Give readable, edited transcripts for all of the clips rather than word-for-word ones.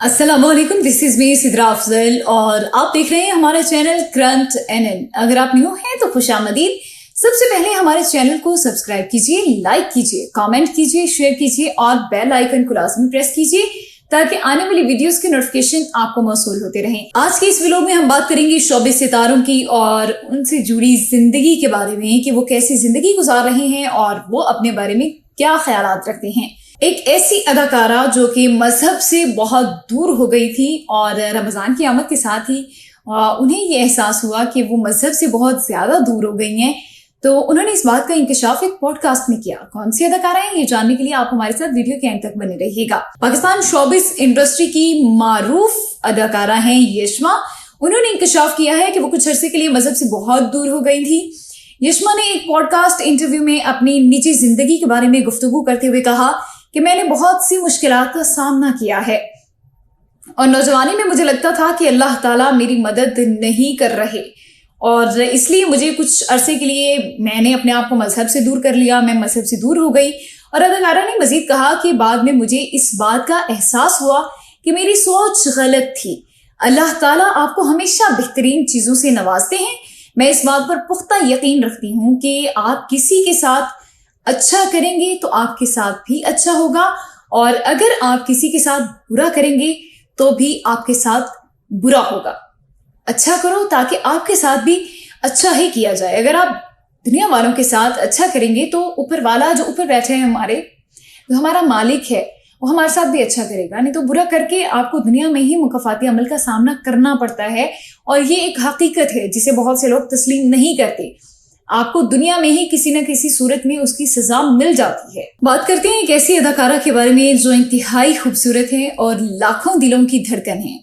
अस्सलाम वालेकुम, this is me Sidra Afzal और आप देख रहे हैं हमारा चैनल करंट एनएन। अगर आप न्यू हैं तो खुशामदीद। सबसे पहले हमारे चैनल को सब्सक्राइब कीजिए, लाइक कीजिए, कमेंट कीजिए, शेयर कीजिए और बेल आइकन को लाजमी प्रेस कीजिए ताकि आने वाली वीडियोस के नोटिफिकेशन आपको मौसूल होते रहें। आज के इस व्लॉग में हम बात करेंगे शोबे सितारों की और उनसे जुड़ी जिंदगी के बारे में कि वो कैसी जिंदगी गुजार रहे हैं और वो अपने बारे में क्या ख्यालात रखते हैं। एक ऐसी अदाकारा जो कि मजहब से बहुत दूर हो गई थी और रमजान की आमद के साथ ही उन्हें ये एहसास हुआ कि वो मजहब से बहुत ज्यादा दूर हो गई हैं, तो उन्होंने इस बात का इंकशाफ एक पॉडकास्ट में किया। कौन सी अदाकारा है ये जानने के लिए आप हमारे साथ वीडियो के एंड तक बने रहिएगा। पाकिस्तान शोबिस इंडस्ट्री की मारूफ अदाकारा हैं यशमा। उन्होंने इंकशाफ किया है कि वो कुछ अरसे के लिए मजहब से बहुत दूर हो गई थी। यशमा ने एक पॉडकास्ट इंटरव्यू में अपनी निजी जिंदगी के बारे में गुफ्तगू करते हुए कहा कि मैंने बहुत सी मुश्किलात का सामना किया है और नौजवानी में मुझे लगता था कि अल्लाह ताला मेरी मदद नहीं कर रहे और इसलिए मुझे कुछ अरसे के लिए मैंने अपने आप को मजहब से दूर कर लिया, मैं मजहब से दूर हो गई। और अदाकारा ने मजीद कहा कि बाद में मुझे इस बात का एहसास हुआ कि मेरी सोच गलत थी। अल्लाह ताला आपको हमेशा बेहतरीन चीज़ों से नवाजते हैं। मैं इस बात पर पुख्ता यकीन रखती हूँ कि आप किसी के साथ अच्छा करेंगे तो आपके साथ भी अच्छा होगा और अगर आप किसी के साथ बुरा करेंगे तो भी आपके साथ बुरा होगा। अच्छा करो ताकि आपके साथ भी अच्छा ही किया जाए। अगर आप दुनिया वालों के साथ अच्छा करेंगे तो ऊपर वाला जो ऊपर बैठे हैं हमारे, जो हमारा मालिक है, वो हमारे साथ भी अच्छा करेगा। नहीं तो बुरा करके आपको दुनिया में ही मुकफ़ाती अमल का सामना करना पड़ता है और ये एक हकीकत है जिसे बहुत से लोग तस्लीम नहीं करते। आपको दुनिया में ही किसी न किसी सूरत में उसकी सजा मिल जाती है। बात करते हैं एक ऐसी अदाकारा के बारे में जो इंतहाई खूबसूरत है और लाखों दिलों की धड़कन है।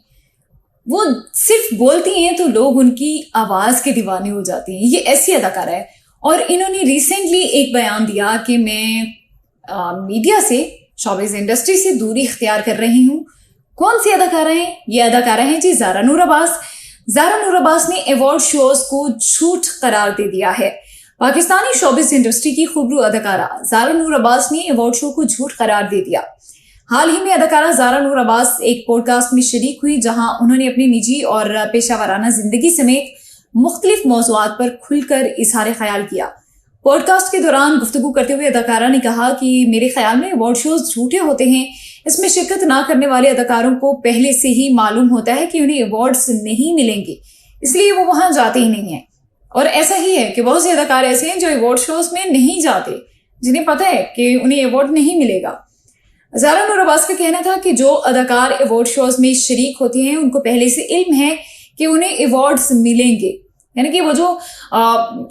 वो सिर्फ बोलती हैं तो लोग उनकी आवाज के दीवाने हो जाते हैं। ये ऐसी अदाकारा है और इन्होंने रिसेंटली एक बयान दिया कि मैं मीडिया से, शोबिस इंडस्ट्री से दूरी इख्तियार कर रही हूँ। कौन सी अदाकारा है? ये अदाकारा है जी ज़ारा नूर अब्बास। ज़ारा नूर अब्बास ने अवार्ड शोज को झूठ करार दे दिया है। पाकिस्तानी शोबिस इंडस्ट्री की खूबरू अदाकारा ज़ारा नूर अब्बास ने अवार्ड शो को झूठ करार दे दिया। हाल ही में अदाकारा ज़ारा नूर अब्बास एक पॉडकास्ट में शरीक हुई जहां उन्होंने अपनी निजी और पेशावराना जिंदगी समेत मुख्तलिफ मौज़ूआत पर खुलकर इजहार ख्याल किया। पॉडकास्ट के दौरान गुफ्तगू करते हुए अदाकारा ने कहा कि मेरे ख्याल में अवार्ड शोज झूठे होते हैं। इसमें शिरकत ना करने वाले अदाकारों को पहले से ही मालूम होता है कि उन्हें अवार्ड्स नहीं मिलेंगे, इसलिए वो वहां जाते ही नहीं है। और ऐसा ही है कि बहुत से अदाकार ऐसे हैं जो अवार्ड शोज में नहीं जाते, जिन्हें पता है कि उन्हें अवार्ड नहीं मिलेगा। ज़ारा नूर अब्बास का कहना था कि जो अदाकार अवार्ड शोज में शरीक होते हैं उनको पहले से इल्म है कि उन्हें अवार्ड्स मिलेंगे, यानी कि वो जो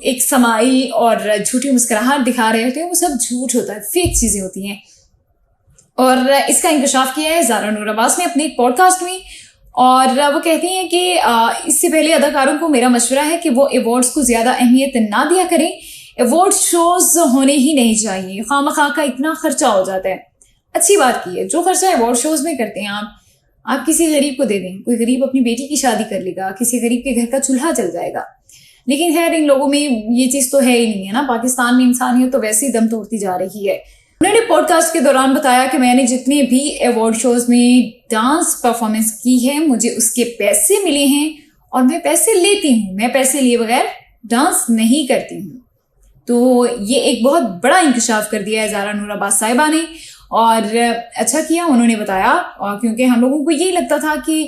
एक समाइल और झूठी मुस्कुराहट दिखा रहे होते हैं वो सब झूठ होता है, फेक चीजें होती हैं। और इसका इंकशाफ किया है ज़ारा नूर अब्बास ने अपने एक पॉडकास्ट में और वो कहती हैं कि इससे पहले अदाकारों को मेरा मशवरा है कि वो अवार्ड्स को ज़्यादा अहमियत ना दिया करें। अवार्ड शोज होने ही नहीं चाहिए, खामखा का इतना खर्चा हो जाता है। अच्छी बात की है, जो खर्चा अवार्ड शोज में करते हैं आप किसी गरीब को दे दें। कोई गरीब अपनी बेटी की शादी कर लेगा, किसी गरीब के घर का चूल्हा जल जाएगा। लेकिन खैर इन लोगों में ये चीज़ तो है ही नहीं है ना। पाकिस्तान में इंसानियत तो वैसे ही दम तोड़ती जा रही है। उन्होंने पॉडकास्ट के दौरान बताया कि मैंने जितने भी अवार्ड शोज में डांस परफॉर्मेंस की है मुझे उसके पैसे मिले हैं और मैं पैसे लेती हूँ, मैं पैसे लिए बगैर डांस नहीं करती हूँ। तो ये एक बहुत बड़ा इंकशाफ कर दिया है ज़ारा नूर अब्बास साहिबा ने और अच्छा किया उन्होंने बताया। और क्योंकि हम लोगों को यही लगता था कि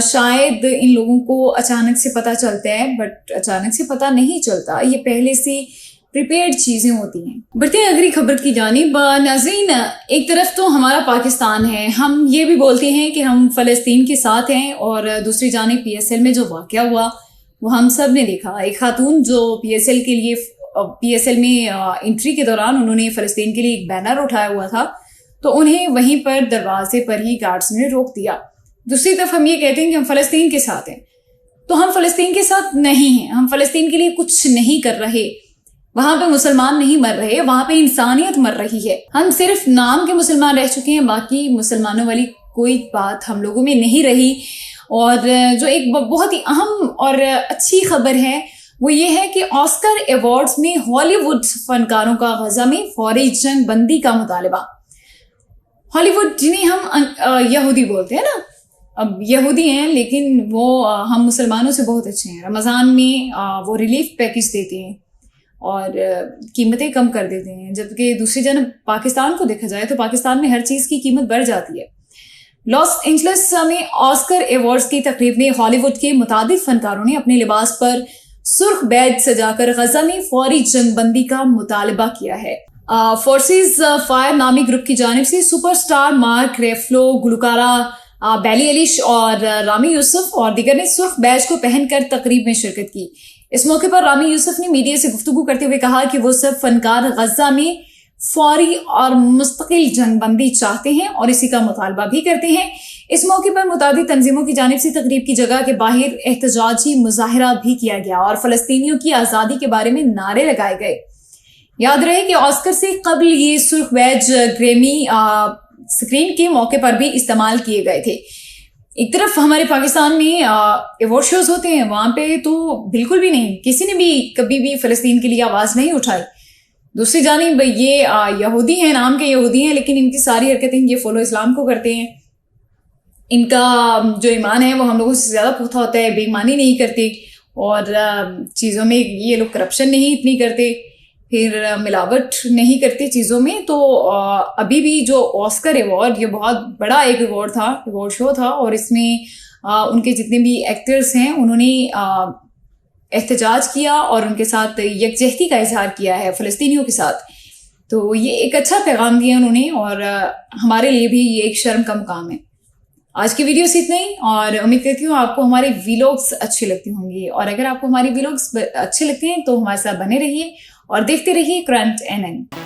शायद इन लोगों को अचानक से पता चलता है, बट अचानक से पता नहीं चलता, ये पहले से प्रिपेयर्ड चीज़ें होती हैं। बढ़ते हैं अगली खबर की जानिब। नाज़रीन, एक तरफ तो हमारा पाकिस्तान है, हम ये भी बोलते हैं कि हम फ़लस्तीन के साथ हैं और दूसरी जानिब PSL में जो वाक़या हुआ वो हम सब ने देखा। एक खातून जो PSL में एंट्री के दौरान उन्होंने फ़लस्तीन के लिए एक बैनर उठाया हुआ था तो उन्हें वहीं पर दरवाजे पर ही गार्ड्स ने रोक दिया। दूसरी तरफ हम ये कहते हैं कि हम फ़लस्तीन के साथ हैं, तो हम फ़लस्तीन के साथ नहीं हैं। हम फ़लस्तीन के लिए कुछ नहीं कर रहे। वहां पे मुसलमान नहीं मर रहे, वहां पे इंसानियत मर रही है। हम सिर्फ नाम के मुसलमान रह चुके हैं, बाकी मुसलमानों वाली कोई बात हम लोगों में नहीं रही। और जो एक बहुत ही अहम और अच्छी खबर है वो ये है कि ऑस्कर अवार्ड्स में हॉलीवुड फनकारों का गजा में फौरी जंग बंदी का मुतालबा। हॉलीवुड जिन्हें हम यहूदी बोलते हैं ना, اب یہودی ہیں لیکن وہ ہم مسلمانوں سے بہت اچھے ہیں. رمضان میں وہ ریلیف پیکج دیتے ہیں اور قیمتیں کم کر دیتے ہیں، جبکہ دوسری جانب پاکستان کو دیکھا جائے تو پاکستان میں ہر چیز کی قیمت بڑھ جاتی ہے. لاس اینجلس میں آسکر ایوارڈز کی تقریب میں ہالی ووڈ کے متعدد فنکاروں نے اپنے لباس پر سرخ بیج سجا کر غزہ میں فوری جنگ بندی کا مطالبہ کیا ہے. فورسز فائر نامی گروپ کی جانب سے سپر سٹار مارک ریفلو، گلوکارہ بیلی ایلش اور رامی یوسف اور دیگر نے سرخ بیج کو پہن کر تقریب میں شرکت کی. اس موقع پر رامی یوسف نے میڈیا سے گفتگو کرتے ہوئے کہا کہ وہ سب فنکار غزہ میں فوری اور مستقل جنگ بندی چاہتے ہیں اور اسی کا مطالبہ بھی کرتے ہیں. اس موقع پر متعدد تنظیموں کی جانب سے تقریب کی جگہ کے باہر احتجاجی مظاہرہ بھی کیا گیا اور فلسطینیوں کی آزادی کے بارے میں نعرے لگائے گئے. یاد رہے کہ آسکر سے قبل یہ سرخ بیج گریمی اسکرین کے موقع پر بھی استعمال کیے گئے تھے. ایک طرف ہمارے پاکستان میں ایوارڈ شوز ہوتے ہیں، وہاں پہ تو بالکل بھی نہیں، کسی نے بھی کبھی بھی فلسطین کے لیے آواز نہیں اٹھائی. دوسری جانب یہ یہودی ہیں، نام کے یہودی ہیں، لیکن ان کی ساری حرکتیں یہ فالو اسلام کو کرتے ہیں. ان کا جو ایمان ہے وہ ہم لوگوں سے زیادہ پختہ ہوتا ہے، بے ایمانی نہیں کرتے اور چیزوں میں یہ لوگ کرپشن نہیں اتنی کرتے، پھر ملاوٹ نہیں کرتے چیزوں میں. تو ابھی بھی جو آسکر ایوارڈ، یہ بہت بڑا ایک ایوارڈ شو تھا اور اس میں ان کے جتنے بھی ایکٹرز ہیں انہوں نے احتجاج کیا اور ان کے ساتھ یکجہتی کا اظہار کیا ہے فلسطینیوں کے ساتھ. تو یہ ایک اچھا پیغام دیا انہوں نے اور ہمارے لیے بھی یہ ایک شرم کا مقام ہے. آج کی ویڈیو سے اتنا ہی اور امید کرتی ہوں آپ کو ہمارے ویلوگس اچھے لگتے ہوں گے، اور اگر آپ کو ہماری ویلوگس اچھے لگتے ہیں تو ہمارے ساتھ بنے رہیے اور دیکھتے رہیے کرنٹ NN.